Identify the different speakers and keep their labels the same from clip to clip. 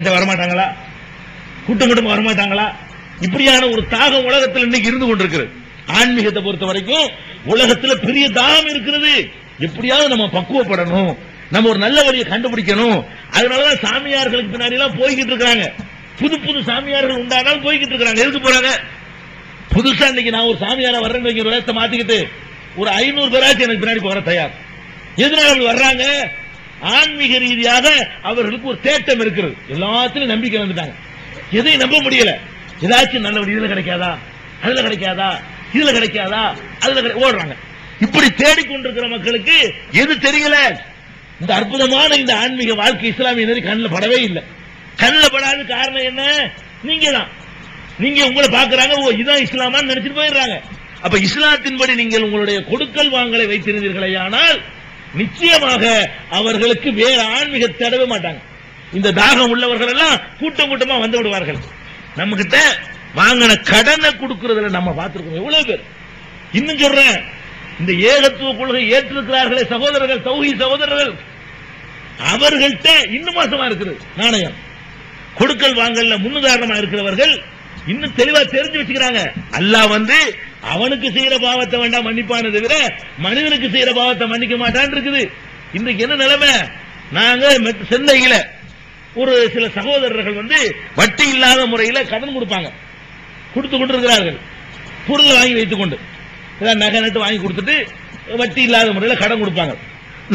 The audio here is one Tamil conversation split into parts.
Speaker 1: வரமாட்டாங்களா? கூட்டம் கூட்டம் வரமாட்டாங்களா? இப்படியான ஒரு தாகம் உலகத்தில் இன்னைக்கு இருந்து கொண்டிருக்கிறது. ஆன்மீகத்தை பொறுத்த வரைக்கும் உலகத்தில் பெரிய தாகம் இருக்கிறது. எப்படியாவது நம்ம பக்குவப்படணும், நம்ம ஒரு நல்ல வழியை கண்டுபிடிக்கணும். அதனாலதான் சாமியார்களுக்கு பின்னாடி எல்லாம் போய்கிட்டு இருக்காங்க. புது புது சாமியார்கள் உண்டானாலும் போய்கிட்டு இருக்காங்க. எதுக்கு போறாங்க? புதுசா இன்னைக்கு நான் ஒரு சாமியார வர்றேன்னு வைக்கிற வேலையை மாத்திக்கிட்டு ஒரு 500 பேராச்சும் எனக்கு பின்னாடி போற தயார். எதனால அப்படி வர்றாங்க? ஆன்மீக ரீதியாக அவர்களுக்கு ஒரு தேட்டம் இருக்கிறது. எல்லாத்திலும் நம்பிக்கை வந்துட்டாங்க. எதையும் நம்ப முடியல. ஏதாச்சும் நல்ல இதுல கிடைக்காதா, அதுல கிடைக்காதா, இதுல கிடைக்காதா, அதுல ஓடுறாங்க. இப்படி தேடிக்கொண்டிருக்கிற மக்களுக்கு எது தெரியல? இந்த அற்புதமான இந்த ஆன்மீக வாழ்க்கை இஸ்லாமிய நெறி கண்ணில் படவே இல்லை. கண்ணில் படாத காரணம் என்ன? நீங்க தான். நீங்க உங்களை பாக்குறாங்க, ஓ இதான் இஸ்லாமான்னு நினைச்சிட்டு போயிடுறாங்க. அப்ப இஸ்லாத்தின்படி நீங்கள் உங்களுடைய கொடுக்கல் வாங்கலை வைத்திருந்தீர்களே ஆனால் நிச்சயமாக அவர்களுக்கு வேற ஆன்மீக தடவை மாட்டாங்க. இந்த தாகம் உள்ளவர்கள் எல்லாம் கூட்டம் கூட்டமா வந்து விடுவார்கள். நம்ம கிட்ட வாங்கின கடனை கொடுக்கிறதுல நம்ம பார்த்திருக்கோம் எவ்வளவு பேர். இன்னும் சொல்றேன், இந்த ஏகத்துவ கொள்கை ஏற்றிருக்கிறார்களே சகோதரர்கள், தௌஹீத் சகோதரர்கள், அவர்கள்ட்ட இன்னும் மோசமா இருக்குது நாணயம். கொடுக்கல் வாங்கல்ல முன்னுதாரணமா இருக்கிறவர்கள் இன்னும் தெளிவா தெரிஞ்சு வச்சுக்கிறாங்க. அல்லாஹ் வந்து அவனுக்கு செய்யற பாவத்தை வேண்டாம் மன்னிப்பானதை தவிர மனிதனுக்கு செய்யற பாவத்தை மன்னிக்க மாட்டான் இருக்குது. இன்றைக்கு என்ன நிலைமை? நாங்க சென்னையில ஒரு சில சகோதரர்கள் வந்து வட்டி இல்லாத முறையில் கடன் கொடுப்பாங்க, கொடுத்து கொண்டிருக்கிறார்கள். பொருள் வாங்கி வைத்துக் கொண்டு நகை நட்டு வாங்கி கொடுத்துட்டு வட்டி இல்லாத முறையில் கடன் கொடுப்பாங்க.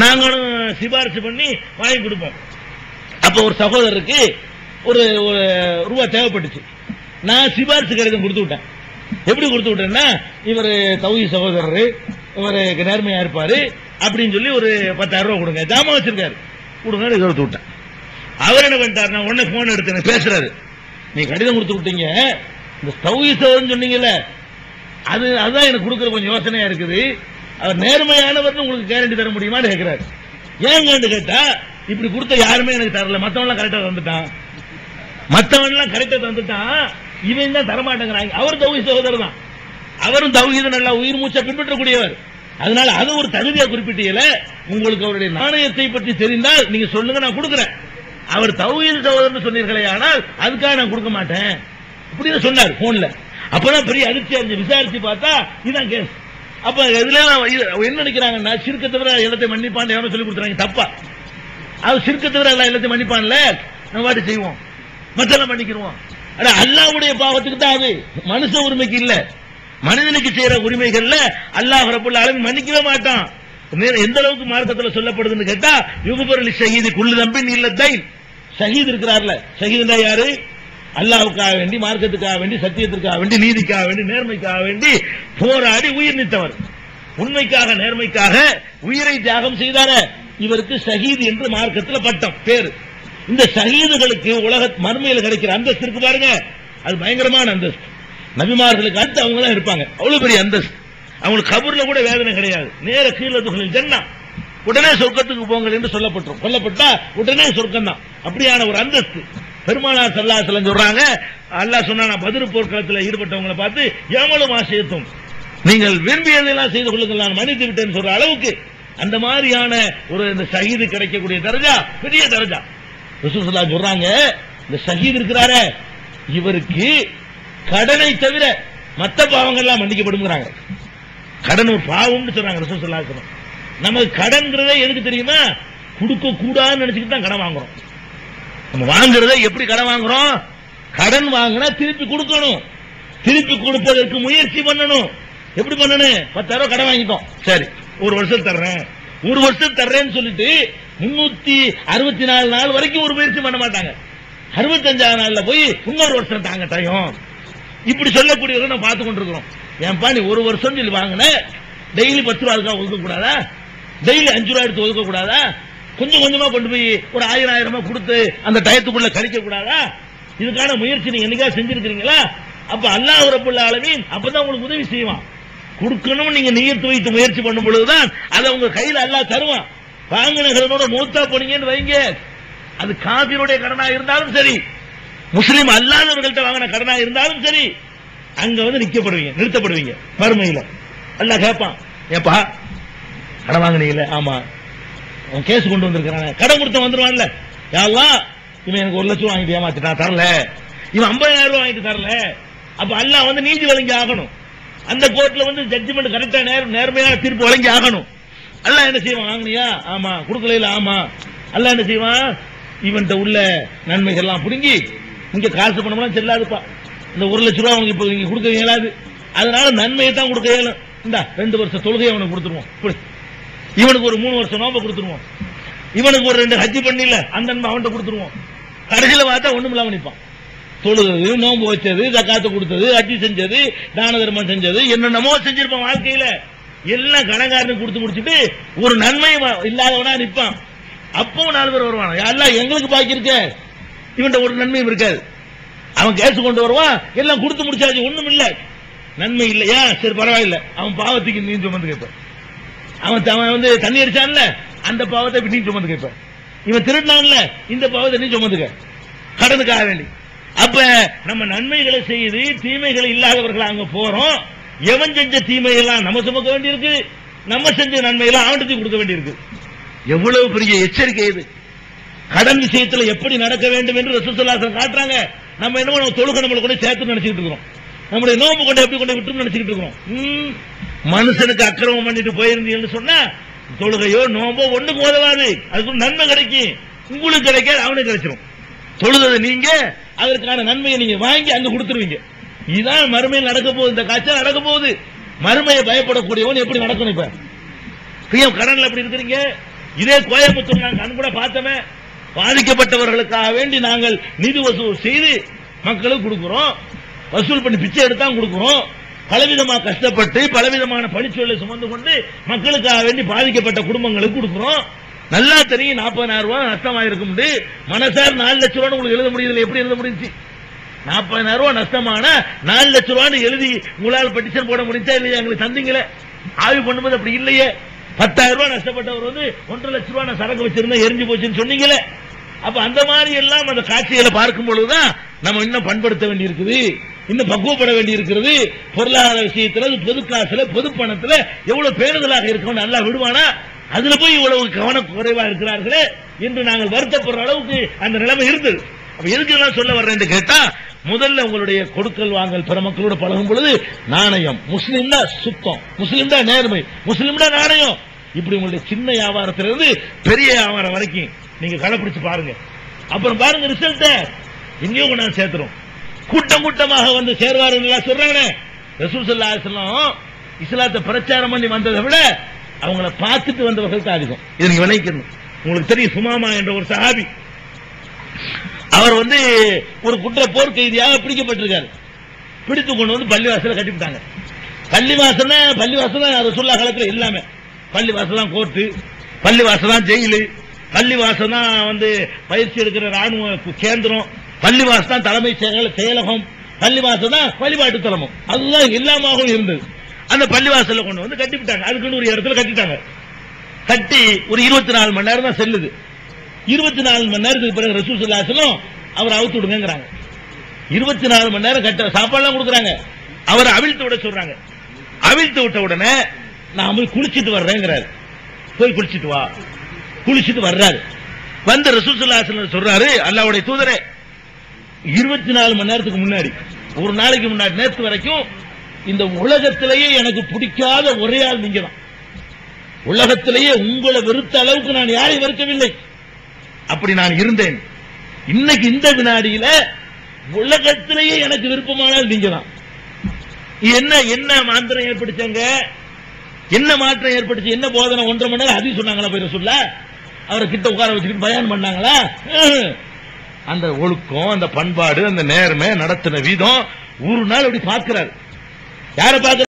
Speaker 1: நாங்களும் சிபாரிசு பண்ணி வாங்கி கொடுப்போம். அப்ப ஒரு சகோதரருக்கு ஒரு ரூபா தேவைப்பட்டுச்சு. நான் சிபாரிசு கடிதம் கொடுத்து விட்டேன். எப்படி கொடுத்து விட்டேன்னா, இவர் தௌஹீத் சகோதரர், இவருக்கு நேர்மையா இருப்பாரு அப்படின்னு சொல்லி ஒரு 10,000 ரூபாய் கொடுங்க, ஜாமான் வச்சிருக்காரு, கொடுங்க கொடுத்து விட்டேன். அவர் என்ன பண்ணிட்டாரு, நான் உடனே போன் எடுத்து பேசுறாரு, நீ கடிதம் கொடுத்து விட்டீங்க, இந்த தௌஹீத் சகோதரன் சொன்னீங்கல்ல, அதுதான் எனக்கு கொடுக்கற கொஞ்சம் யோசனையா இருக்குது. அவர் நேர்மையானவர் உங்களுக்கு கேரண்டி தர முடியுமான்னு கேட்கிறாரு. ஏன்னு கேட்டா, இப்படி கொடுத்த யாருமே எனக்கு தரல, மத்தவன் கரெக்டா தந்துட்டான், மத்தவன் கரெக்டா தந்துட்டான், இவன் தான் தரமாட்டேங்கிறாங்க. அவர் தௌஹீத் சகோதரர் தான், அவரும் தௌஹீத் நல்லா உயிர் மூச்சை பின்பற்றக்கூடியவர். அதனால அது ஒரு தகுதியா குறிப்பிட்டீங்கல. உங்களுக்கு அவருடைய நாணயத்தை பற்றி தெரிந்தால் நீங்க சொல்லுங்க, நான் கொடுக்கிறேன். அவர் தௌஹீத் சகோதரர் சொன்னீர்களே, ஆனால் அதுக்காக நான் கொடுக்க மாட்டேன் அப்படின்னு சொன்னார் போன்ல. அப்பதான் பெரிய அதிர்ச்சி அடைஞ்சு விசாரிச்சு பார்த்தா இதுதான் கேஸ். அப்ப இதுல என்ன நினைக்கிறாங்கன்னா, சிறுக்க தவிர எல்லாத்தையும் மன்னிப்பான் எவனோ சொல்லி கொடுத்துறாங்க. தப்பா? அது சிறுக்க தவிர எல்லாம் எல்லாத்தையும் மன்னிப்பான்ல, நம்ம வாட்டி செய்வோம், மத்தெல்லாம் மன்னிக்கிறோம். அல்லாஹ்வுடைய பாவத்துக்கு தான் அது, மனுஷ உரிமைக்கு இல்ல. மனிதனுக்கு செய்யற உரிமைகள்ல அல்லாஹ் ரப்பல் ஆலமீன் மன்னிக்கவே மாட்டான். எந்த அளவுக்கு மார்க்கத்தில் சொல்லப்படுதுன்னு கேட்டா, யுக்பரு லிஷஹீதி குல்லு தம்பின் இல்ல தைன். ஷஹீத் இருக்கிறார்ல, ஷஹீத்னா யாரு? அல்லாஹ்வுக்காக வேண்டி, மார்க்கத்துக்காக வேண்டி, சத்தியத்திற்காக வேண்டி, நீதிக்காக வேண்டி, நேர்மைக்காக வேண்டி போராடி உயிர் நீத்தவர். உண்மைக்காக நேர்மைக்காக உயிரை தியாகம் செய்தார இவருக்கு ஷஹீத் என்று மார்க்கத்தில் பட்டம் பேரு. இந்த ஷஹீதுகளுக்கு உலக மறுமையில் கிடைக்கிற அந்தஸ்து இருக்கு பாருங்க, அது பயங்கரமான அந்தஸ்து. நபிமார்களுக்கு அடுத்து அவங்க தான் இருப்பாங்க, அவ்வளவு பெரிய அந்தஸ்து. அவங்களுக்கு கபூர்ல கூட வேதனை கிடையாது, நேர கீழத்துகளில் ஜன்னா, உடனே சொர்க்கத்துக்கு போங்கள் என்று சொல்லப்பட்டோம். கொல்லப்பட்டா உடனே சொர்க்கம் தான். அப்படியான ஒரு அந்தஸ்து. பெருமானார் ஸல்லல்லாஹு அலைஹி வஸல்லம் சொல்றாங்க, அல்லாஹ் சொன்னா பத்ர் போர்க்களத்தில் ஈடுபட்டவங்களை பார்த்து யமலும் ஆசியத்தும், நீங்கள் விரும்பியதெல்லாம் செய்து கொள்ளுங்கள், நான் மன்னித்து விட்டேன்னு சொல்ற அளவுக்கு அந்த மாதிரியான ஒரு இந்த ஷஹீது கிடைக்கக்கூடிய தரஜா பெரிய தரஜா. ரசூல் ஸல்லல்லாஹு சொல்றாங்க, இந்த ஷஹீத் இருக்கிறாரே இவருக்கு கடனை தவிர மற்ற பாவங்கள்லாம் மன்னிக்கப்படுங்கிறாங்க. கடன் ஒரு பாவம்னு சொல்றாங்க ரசூல் ஸல்லல்லாஹு அலைஹி வஸல்லம். நமக்கு கடன்கிறதே எதுக்கு தெரியுமா? கொடுக்க கூடாதுன்னு நினைச்சுக்கிட்டு தான் கடன் வாங்குறோம். நம்ம வாங்குறத எப்படி கடன் வாங்குறோம்? கடன் வாங்கினா திருப்பி கொடுக்கணும், திருப்பி கொடுப்பதற்கு முயற்சி பண்ணணும். எப்படி பண்ணணும்? 10,000 ரூபாய் கடன் வாங்கிட்டோம், சரி ஒரு வருஷம் தர்றேன், ஒரு வருஷம் தர்றேன்னு சொல்லிட்டு 364 நாள் வரைக்கும் ஒரு முயற்சி பண்ண மாட்டாங்க. 65ஆவது நாள்ல போய் இன்னொரு வருஷம் தாங்க டைம், இப்படி சொல்லக்கூடியவர்கள் நம்ம பார்த்து கொண்டிருக்கிறோம். ஏன்பா நீ ஒரு வருஷம் சொல்லி வாங்கின, டெய்லி 10 ரூபாய்க்கா ஒதுக்க கூடாதா? டெய்லி 5 ரூபாய் எடுத்து ஒதுக்க கூடாதா? கொஞ்சம் கொஞ்சமா கொண்டு போய் ஒரு 1000 கொடுத்து அந்த டயத்துக்குள்ள கழிக்க கூடாதா? இதுக்கான முயற்சி நீங்க என்னைக்கா செஞ்சிருக்கீங்களா? அப்ப அல்லாஹ் ரப்பல் ஆலமீன் அப்பதான் உங்களுக்கு உதவி செய்வான். கொடுக்கணும் நீங்க நியத்து வைத்து முயற்சி பண்ணும் பொழுதுதான் அதை உங்க கையில் அல்லாஹ் தருவான். வாங்கின கடனோட மூத்தா போனீங்கன்னு வைங்க, அது காபிருடைய கடனா இருந்தாலும் சரி, முஸ்லிம் அல்லாதவர்கள்ட்ட வாங்கின கடனா இருந்தாலும் சரி, அங்க வந்து நிறுத்தப்படுவீங்க மறுமையில. அல்லாஹ் கேட்பான், ஏப்பா கடன் வாங்கினீங்கல்ல? ஆமா. கேஸ் கொண்டு வந்திருக்கிறாங்க, கடன் கொடுத்த வந்துருவான்ல, யா அல்லாஹ் இவன் எனக்கு 1 லட்சம் வாங்கிட்டு ஏமாத்திட்டான் தரல, இவன் 50,000 ரூபாய் வாங்கிட்டு தரல. அப்ப அல்லாஹ் வந்து நீதி வழங்கி ஆகணும். அந்த கோர்ட்ல வந்து ஜட்ஜ்மெண்ட் கரெக்டா நேர்மையான தீர்ப்பு வழங்கி ஆகணும். அல்லாஹ் என்ன செய்வான்? வாங்கினியா? ஆமா. கொடுக்கல? ஆமா. அல்லாஹ் என்ன செய்வான்? இவன்கிட்ட உள்ள நன்மைகள் எல்லாம் புடுங்கி, இங்க காசு பணம்லாம் செல்லாதுப்பா, இந்த 1 லட்சம் ரூபாய் அவனுக்கு இப்ப இங்க கொடுக்க இயலாது, அதனால நன்மையை தான் கொடுக்க இயலும். இந்த 2 வருஷம் தொழுகை அவனுக்கு கொடுத்துருவோம், இவனுக்கு ஒரு 3 வருஷம் நோம்பை கொடுத்துருவோம், இவனுக்கு ஒரு 2 ஹஜ்ஜி பண்ணல அந்த நன்மை அவன்கிட்ட கொடுத்துருவோம். கடைசியில பார்த்தா ஒண்ணும் இல்லாம நிற்பான். தொழுது, நோம்பு வச்சது, ஜக்காத்து கொடுத்தது, ஹஜ்ஜி செஞ்சது, தான தர்மம் செஞ்சது, என்னென்னமோ செஞ்சிருப்பான் வாழ்க்கையில, எல்லாம் கடன்காரனுக்கு கொடுத்து முடிச்சுட்டு ஒரு நன்மை இல்லாதவனா நிற்பான். அப்போ 4 பேர் வருவான், எல்லாம் எங்களுக்கு பாக்கி இருக்க, இவன்ட்ட ஒரு நன்மையும் இருக்காது. அவன் கேஸ் கொண்டு வருவான், எல்லாம் கொடுத்து முடிச்சாச்சு, ஒண்ணும் இல்ல, நன்மை இல்லையா, சரி பரவாயில்ல, அவன் பாவத்துக்கு நீ சுமந்து கேட்ப, அவன் வந்து தண்ணி அடிச்சான்ல அந்த பாவத்தை நீ சுமந்து கேட்ப, இவன் திருடினான்ல இந்த பாவத்தை நீ சுமந்துக்க, கடனுக்காக வேண்டி. அப்ப நம்ம நன்மைகளை செய்து தீமைகளை இல்லாதவர்கள் அங்க போறோம். எவன் செஞ்ச தீமையெல்லாம் நம்ம சுமக்க வேண்டியிருக்கு, நம்ம செஞ்ச நன்மையெல்லாம் அவனுக்கு கொடுக்க வேண்டியிருக்கு. எவ்வளவு பெரிய எச்சரிக்கை இது! கடன் விஷயத்தில் எப்படி நடக்க வேண்டும் என்று ரசூலுல்லாஹி ஸல்லல்லாஹு அலைஹி வஸல்லம் காட்டுறாங்க. நம்ம என்னமோ நம்ம தொழுகை நம்மள கூட சேர்த்து நினைச்சிட்டு இருக்கோம், நம்முடைய நோம்பு கொண்டு எப்படி கொண்டு விட்டு நினைச்சிட்டு இருக்கோம். மனுஷனுக்கு அக்கிரமம் பண்ணிட்டு போயிருந்தீங்கன்னு சொன்னா தொழுகையோ நோம்போ ஒண்ணுக்கு உதவாது, அதுக்கு நன்மை கிடைக்கும், உங்களுக்கு கிடைக்காது, அவனுக்கு கிடைச்சிடும். தொழுதை நீங்க அதற்கான நன்மையை நீங்க வாங்கி அங்க கொடுத்துருவீங்க. இதுதான் மறுமையில் நடக்க போகுது, இந்த காய்ச்சல் நடக்க போகுது. மறுமையை பயப்படக்கூடியவன் எப்படி நடக்கணும்? இப்ப கடன்ல எப்படி இருக்கிறீங்க? இதே கோயம்புத்தூர் நாங்கள் கண்கூட பார்த்தோமே, பாதிக்கப்பட்டவர்களுக்காக வேண்டி நாங்கள் நிதி வசூல் செய்து மக்களுக்கு கொடுக்கிறோம், வசூல் பண்ணி பிச்சை எடுத்தா கொடுக்கிறோம், பலவிதமாக கஷ்டப்பட்டு பலவிதமான பணிச்சொல்லை சுமந்து கொண்டு மக்களுக்காக வேண்டி பாதிக்கப்பட்ட குடும்பங்களுக்கு கொடுக்கிறோம். நல்லா தெரியும் 40,000 ரூபாய் நஷ்டமாயிருக்கும். மனசார் 4 லட்சம் ரூபாய் உங்களுக்கு எழுத முடியல, எப்படி எழுத முடிஞ்சு? 40,000 ரூபாய் நஷ்டமான 4 லட்சம் ரூபாய் எழுதி உங்களால் பெட்டிஷன் போட முடிஞ்சா இல்லையா? எங்களுக்கு தந்தீங்களே, ஆய்வு பண்ணும்போது அப்படி இல்லையே. 10,000 ரூபாய் நஷ்டப்பட்டவர் வந்து 1.5 லட்சம் ரூபாய் நான் சரக்கு வச்சிருந்தா எரிஞ்சு போச்சுன்னு சொன்னீங்களே. அப்ப அந்த மாதிரி எல்லாம் அந்த காட்சிகளை பார்க்கும் பொழுதுதான் நம்ம இன்னும் பண்படுத்த வேண்டி இருக்குது, இன்னும் பக்குவப்பட வேண்டி இருக்கிறது. பொருளாதார விஷயத்துல, பொது காசுல, பொது பணத்துல எவ்வளவு பேணுதலாக இருக்கணும், நல்லா விடுவானா? அதுல போய் இவ்வளவு கவனம் குறைவா இருக்கிறார்களே என்று நாங்கள் வருத்தப்படுற அளவுக்கு அந்த நிலைமை இருந்தது. அப்ப எதுக்கு சொல்ல வர்றேன் கேட்டா, முதல்ல உங்களுடைய கொடுக்கல் வாங்கல் பிற மக்களோட பழகும் பொழுது நாணயம், முஸ்லீம் தான் சுத்தம், முஸ்லீம் தான் நேர்மை, முஸ்லீம் தான் நாணயம். இப்படி உங்களுடைய சின்ன வியாபாரத்திலிருந்து பெரிய வியாபாரம் வரைக்கும் நீங்க கடைபிடிச்சு பாருங்க. அப்புறம் பாருங்க ரிசல்ட் எங்கேயோ கொண்டாந்து சேர்த்துரும். கூட்டம் கூட்டமாக வந்து சேர்வார்கள் சொல்றாங்க. ரசூல் ஸல்லல்லாஹு அலைஹி வஸல்லம் இஸ்லாத்தை பிரச்சாரம் பண்ணி வந்ததை விட அவங்கள பார்த்துட்டு வந்தவர்கள் தான் அதிகம். இதை நீங்க விளைக்கணும். உங்களுக்கு தெரியும், சுமாமா என்ற ஒரு சஹாபி, அவர் வந்து ஒரு குற்ற போர் கைதியாக பிடிக்கப்பட்டிருக்காரு. பிடித்து கொண்டு வந்து பள்ளிவாசல கட்டிவிட்டாங்க. பள்ளிவாசல் தான் ரசூலுல்லாஹ் காலத்துல எல்லாமே. பள்ளிவாசல் தான் கோர்ட்டு, பள்ளிவாசல் தான் ஜெயிலு, பள்ளிவாசல் தான் வந்து பயிற்சி எடுக்கிற ராணுவ கேந்திரம், பள்ளிவாசல் தான் தலைமை செயலகம், பள்ளிவாசல் தான் வழிபாட்டு தலமும், அதுதான் எல்லாமாகவும் இருந்தது. அந்த பள்ளிவாசல கொண்டு வந்து கட்டிவிட்டாங்க. அதுக்குன்னு ஒரு இடத்துல கட்டிட்டாங்க. கட்டி ஒரு 24 மணி நேரம் தான் செல்லுது. 24 மணி நேரத்துக்கு பிறகு ரசூல் ஸல்லல்லாஹு அலைஹி வஸல்லம் அவர் அவுத்து விடுங்கிறாங்க. 24 மணி நேரம் கட்ட சாப்பாடுலாம் கொடுக்குறாங்க. அவர் அவிழ்த்து விட சொல்றாங்க. அவிழ்த்து விட்ட உடனே நான் போய் குளிச்சுட்டு வர்றேங்கிறாரு. போய் குளிச்சுட்டு வா. குளிச்சுட்டு வர்றாரு. வந்து ரசூல் ஸல்லல்லாஹு அலைஹி வஸல்லம் சொல்றாரு, அல்லாஹ்வுடைய தூதரே, 24 மணி நேரத்துக்கு முன்னாடி, ஒரு நாளைக்கு முன்னாடி, நேற்று வரைக்கும் இந்த உலகத்திலேயே எனக்கு பிடிக்காத ஒரே ஆள் நீங்க தான். உலகத்திலேயே உங்களை வெறுத்த அளவுக்கு நான் யாரையும் வெறுக்கவில்லை. அப்படி நான் இருந்தேன். இன்னைக்கு இந்த வினாடியில உலகத்திலேயே எனக்கு விருப்பமானால் நீங்க தான். என்ன மாற்றம் ஏற்படுச்சாங்க? என்ன மாற்றம் ஏற்பட்டுச்சு? என்ன போதனை? 1.5 மணி நேரம் அது சொன்னாங்களா? போய் சொல்ல அவரை கிட்ட உட்கார வச்சுக்கிட்டு பயான் பண்ணாங்களா? அந்த ஒழுக்கம், அந்த பண்பாடு, அந்த நேர்மை, நடத்தின வீதம் ஒரு நாள் அப்படி பார்க்கிறார். யாரை பார்க்க